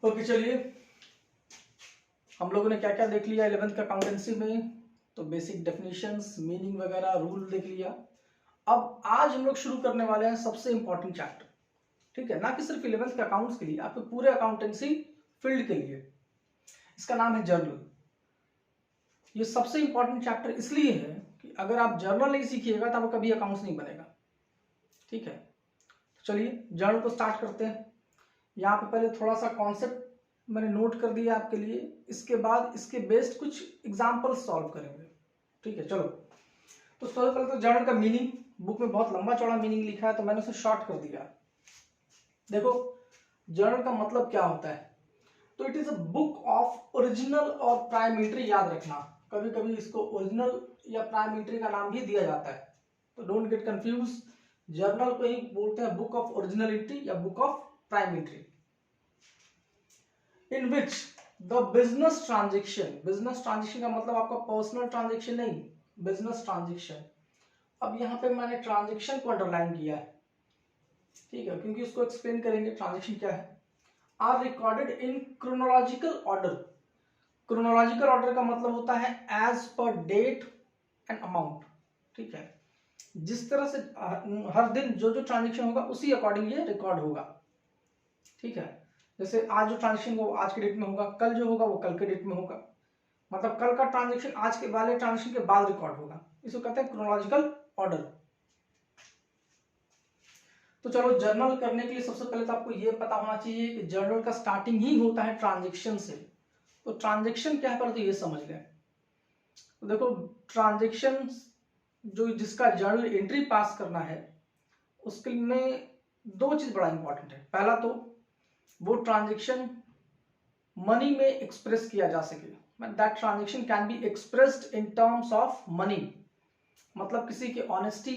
Okay चलिए, हम लोगों ने क्या क्या देख लिया 11th का अकाउंटेंसी में। तो बेसिक डेफिनेशंस, मीनिंग वगैरह, रूल देख लिया। अब आज हम लोग शुरू करने वाले हैं सबसे इंपॉर्टेंट चैप्टर, ठीक है, ना कि सिर्फ 11th के अकाउंट्स के लिए, आपके पूरे अकाउंटेंसी फील्ड के लिए। इसका नाम है जर्नल। ये सबसे इंपॉर्टेंट चैप्टर इसलिए है कि अगर आप जर्नल नहीं सीखिएगा तो आपको कभी अकाउंट्स नहीं बनेगा, ठीक है। तो चलिए जर्नल को स्टार्ट करते हैं। यहाँ पे पहले थोड़ा सा कॉन्सेप्ट मैंने नोट कर दिया आपके लिए, इसके बाद इसके बेस्ड कुछ एग्जाम्पल्स सॉल्व करेंगे, ठीक है। चलो, तो सबसे पहले तो जर्नल का मीनिंग, बुक में बहुत लंबा चौड़ा मीनिंग लिखा है तो मैंने उसे शॉर्ट कर दिया। देखो, जर्नल का मतलब क्या होता है, तो it is a book of original और प्राइम, याद रखना, कभी कभी इसको ओरिजिनल या प्राइम का नाम भी दिया जाता है, तो डोंट गेट कंफ्यूज। जर्नल को ही बोलते हैं बुक ऑफ ओरिजिनलिटी या book of prime, in which the business transaction का मतलब आपका पर्सनल ट्रांजेक्शन नहीं, बिजनेस ट्रांजेक्शन। अब यहाँ पे मैंने ट्रांजेक्शन को अंडरलाइन किया है, ठीक है, क्योंकि उसको एक्सप्लेन करेंगे ट्रांजेक्शन क्या है। Are recorded in chronological order. Chronological order का मतलब होता है as per date and amount, ठीक है। जिस तरह से हर दिन जो जो ट्रांजेक्शन होगा उसी अकॉर्डिंग ये रिकॉर्ड होगा, ठीक है। जैसे आज जो ट्रांजेक्शन वो आज के डेट में होगा, कल जो होगा वो कल के डेट में होगा, मतलब कल का ट्रांजेक्शन आज के वाले ट्रांजेक्शन के बाद रिकॉर्ड होगा, इसको कहते हैं क्रोनोलॉजिकल ऑर्डर। तो चलो, जर्नल करने के लिए सबसे पहले तो आपको ये पता होना चाहिए कि जर्नल का स्टार्टिंग ही होता है ट्रांजेक्शन से। तो ट्रांजेक्शन क्या है पहले तो ये समझ लें। तो देखो, ट्रांजेक्शन जो जिसका जर्नल एंट्री पास करना है उसके में दो चीज बड़ा इंपॉर्टेंट है। पहला तो वो ट्रांजेक्शन मनी में एक्सप्रेस किया जा सके, that transaction can be expressed in terms of money, मतलब किसी के ऑनेस्टी,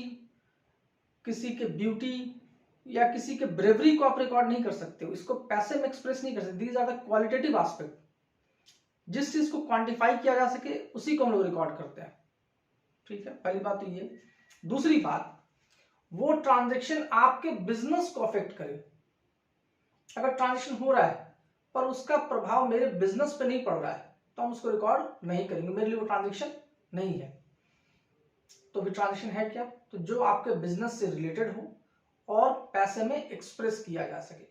किसी के ब्यूटी या किसी के ब्रेवरी को आप रिकॉर्ड नहीं कर सकते हो, इसको पैसे में एक्सप्रेस नहीं कर सकते। These are the qualitative aspect. जिस चीज को क्वांटिफाई किया जा सके उसी को हम लोग रिकॉर्ड करते हैं, ठीक है। पहली बात तो ये। दूसरी बात, वो ट्रांजेक्शन आपके बिजनेस को अफेक्ट करे। अगर ट्रांजेक्शन हो रहा है पर उसका प्रभाव मेरे बिजनेस पे नहीं पड़ रहा है तो हम उसको रिकॉर्ड नहीं करेंगे, मेरे लिए वो ट्रांजेक्शन नहीं है। तो भी ट्रांजेक्शन है क्या, तो जो आपके बिजनेस से रिलेटेड हो और पैसे में एक्सप्रेस किया जा सके,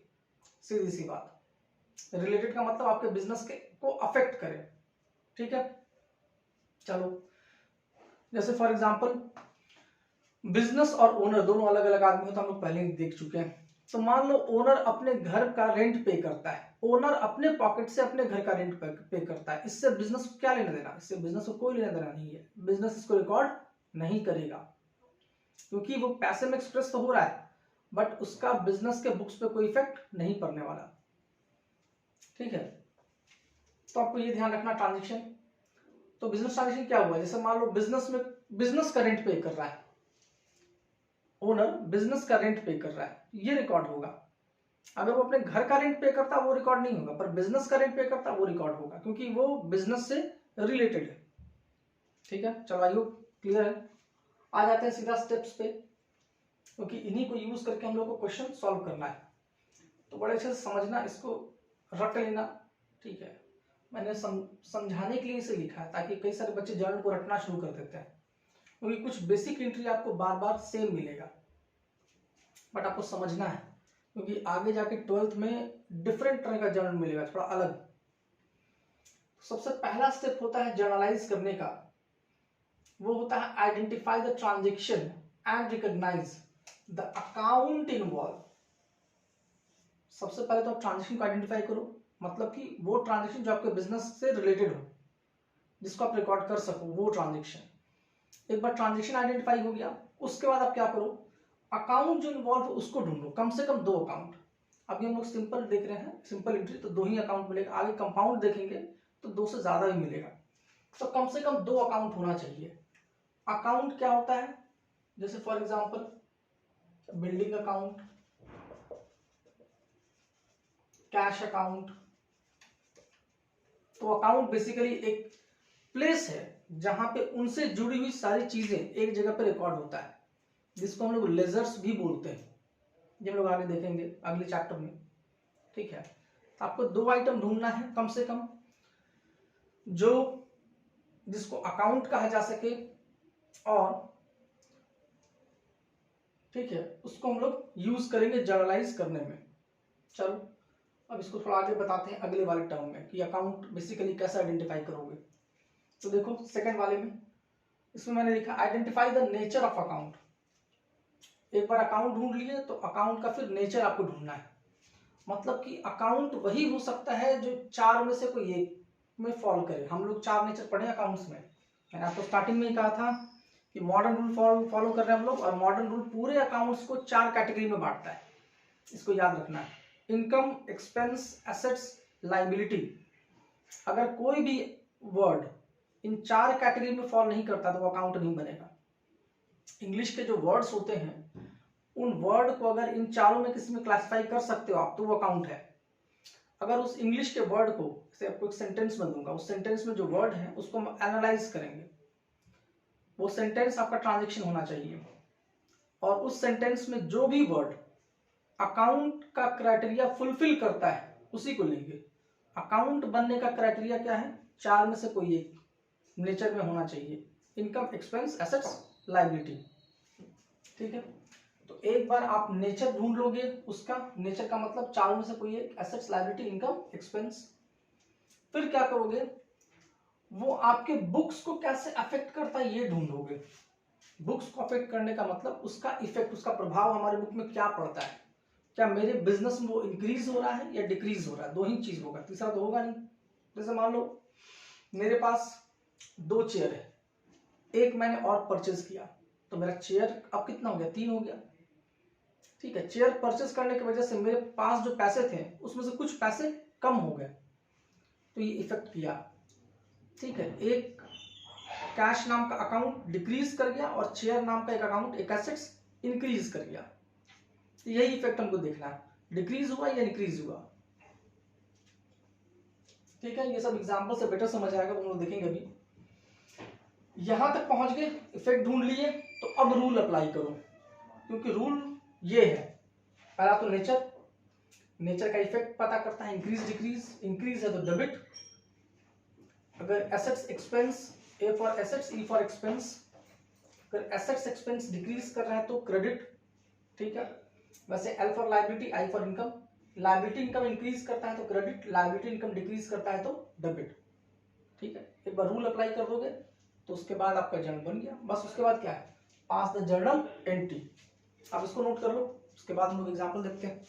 सीधी सी बात। रिलेटेड का मतलब आपके बिजनेस के को अफेक्ट करे, ठीक है। चलो, जैसे फॉर एग्जांपल बिजनेस और ओनर दोनों अलग अलग आदमी हो तो हम लोग पहले ही देख चुके हैं। तो मान लो ओनर अपने घर का रेंट पे करता है, ओनर अपने पॉकेट से अपने घर का रेंट पे करता है, इससे बिजनेस को क्या लेना देना, इससे बिजनेस को कोई लेना देना नहीं है, बिजनेस इसको रिकॉर्ड नहीं करेगा क्योंकि वो पैसे में एक्सप्रेस तो हो रहा है बट उसका बिजनेस के बुक्स पे कोई इफेक्ट नहीं पड़ने वाला, ठीक है। तो आपको ये ध्यान रखना ट्रांजेक्शन। तो बिजनेस ट्रांजेक्शन क्या हुआ, जैसे मान लो बिजनेस में बिजनेस का रेंट पे कर रहा है, ओनर बिजनेस का रेंट पे कर रहा है, ये रिकॉर्ड होगा। अगर वो अपने घर का रेंट पे करता वो रिकॉर्ड नहीं होगा, पर बिजनेस का रेंट पे करता वो रिकॉर्ड होगा क्योंकि वो बिजनेस से रिलेटेड है, ठीक है। चलो, आई होप क्लियर है। आ जाते हैं सीधा स्टेप्स पे, क्योंकि इन्हीं को यूज करके हम लोग को क्वेश्चन सॉल्व करना है। तो बड़े अच्छे से समझना, इसको रट लेना, ठीक है। मैंने समझाने के लिए इसे लिखा है ताकि कई सारे बच्चे जर्नल को रटना शुरू कर देते हैं, क्योंकि कुछ बेसिक एंट्री आपको बार बार सेम मिलेगा बट आपको समझना है, क्योंकि आगे जाके 12th में डिफरेंट तरह का जर्नल मिलेगा, थोड़ा अलग। सबसे पहला स्टेप होता है जर्नलाइज करने का, वो होता है identify the transaction and recognise the account involve. सबसे पहले तो आप ट्रांजेक्शन को आइडेंटिफाई करो, मतलब कि वो ट्रांजेक्शन जो आपके बिजनेस से रिलेटेड हो, जिसको आप रिकॉर्ड कर सको, वो ट्रांजेक्शन। एक बार ट्रांजेक्शन आइडेंटिफाई हो गया, उसके बाद आप क्या करो, अकाउंट जो इन्वॉल्व है उसको ढूंढो, कम से कम 2 अकाउंट। अभी हम लोग सिंपल देख रहे हैं, सिंपल एंट्री, तो 2 ही अकाउंट मिलेगा, आगे कंपाउंड देखेंगे तो 2 से ज्यादा ही मिलेगा। तो कम से कम 2 अकाउंट होना चाहिए। अकाउंट क्या होता है, जैसे for example building account, cash account. तो अकाउंट बेसिकली एक प्लेस है जहां पे उनसे जुड़ी हुई सारी चीजें एक जगह पे रिकॉर्ड होता है, जिसको हम लोग लेजर्स भी बोलते हैं, ये हम लोग आगे देखेंगे अगले चैप्टर में, ठीक है। तो आपको 2 आइटम ढूंढना है कम से कम, जो जिसको अकाउंट कहा जा सके, और ठीक है उसको हम लोग यूज करेंगे जर्नलाइज करने में। चलो अब इसको थोड़ा आगे बताते हैं अगले वाले टर्म में कि अकाउंट बेसिकली कैसे आइडेंटिफाई करोगे। तो देखो सेकंड वाले में, इसमें मैंने लिखा identify the nature of account. एक बार अकाउंट ढूंढ लिए तो अकाउंट का फिर नेचर आपको ढूंढना है। मतलब कि अकाउंट वही हो सकता है जो 4 में से कोई एक में फॉल करे। हम लोग 4 नेचर पढ़े अकाउंट्स में, मैंने आपको स्टार्टिंग में ही कहा था कि मॉडर्न रूल फॉलो कर रहे हैं हम लोग, और मॉडर्न रूल पूरे अकाउंट्स को 4 कैटेगरी में बांटता है, इसको याद रखना है। Income, expense, assets, liability. अगर कोई भी वर्ड इन 4 कैटेगरी में फॉल नहीं करता तो वो अकाउंट नहीं बनेगा। इंग्लिश के जो वर्ड्स होते हैं उन वर्ड को अगर इन चारों में किसी में क्लासिफाई कर सकते हो आप तो वो अकाउंट है। अगर उस इंग्लिश के वर्ड को, जैसे आपको एक सेंटेंस में दूंगा, उस सेंटेंस में जो वर्ड है उसको हम एनालाइज करेंगे, वो सेंटेंस आपका ट्रांजैक्शन होना चाहिए, और उस सेंटेंस में जो भी वर्ड अकाउंट का क्राइटेरिया फुलफिल करता है उसी को लेंगे। अकाउंट बनने का क्राइटेरिया क्या है? 4 में से कोई एक नेचर में होना चाहिए, इनकम, एक्सपेंस, एसेट्स, लायबिलिटी। ठीक है, तो एक बार आप नेचर ढूंढ लोगे उसका, नेचर का मतलब 4 में से कोई एक, एसेट्स, लायबिलिटी, इनकम, एक्सपेंस। फिर क्या करोगे, वो आपके बुक्स को कैसे अफेक्ट करता है ये ढूंढोगे। बुक्स को अफेक्ट करने का मतलब उसका इफेक्ट, उसका प्रभाव हमारे बुक में क्या पड़ता है। क्या मेरे बिजनेस में वो इंक्रीज हो रहा है या डिक्रीज हो रहा है? 2 ही चीज होगा, तीसरा तो होगा नहीं। जैसे मान लो मेरे पास 2 चेयर है, एक मैंने और परचेज किया तो मेरा चेयर अब कितना हो गया? 3 हो गया। ठीक है, चेयर परचेज करने की वजह से मेरे पास जो पैसे थे उसमें से कुछ पैसे कम हो गए, तो ये इफेक्ट किया। ठीक है, एक कैश नाम का अकाउंट डिक्रीज कर गया और चेयर नाम का एक अकाउंट, एक एसेट्स इंक्रीज कर गया। तो यही इफेक्ट हमको देखना है, डिक्रीज हुआ या इंक्रीज हुआ। ठीक है, ये सब एग्जांपल से बेटर समझ आएगा, हम लोग देखेंगे अभी। यहां तक पहुंच गए, इफेक्ट ढूंढ लिए, तो अब रूल अप्लाई करो, क्योंकि रूल ये है, पहला तो नेचर, नेचर का इफेक्ट पता करता है, इंक्रीज डिक्रीज। इंक्रीज है तो डेबिट, अगर assets expense, A for assets, E for expense, अगर एसेट्स एक्सपेंस डिक्रीज कर रहा है तो क्रेडिट। ठीक है, वैसे L for liability, I for income. Liability income increase करता है तो क्रेडिट, लायबिलिटी इनकम डिक्रीज करता है तो डेबिट। ठीक है, एक बार रूल अप्लाई कर दोगे तो उसके बाद आपका जर्नल बन गया। बस उसके बाद क्या है, पास द जर्नल एंट्री। आप इसको नोट कर लो, उसके बाद हम लोग एग्जाम्पल देखते हैं।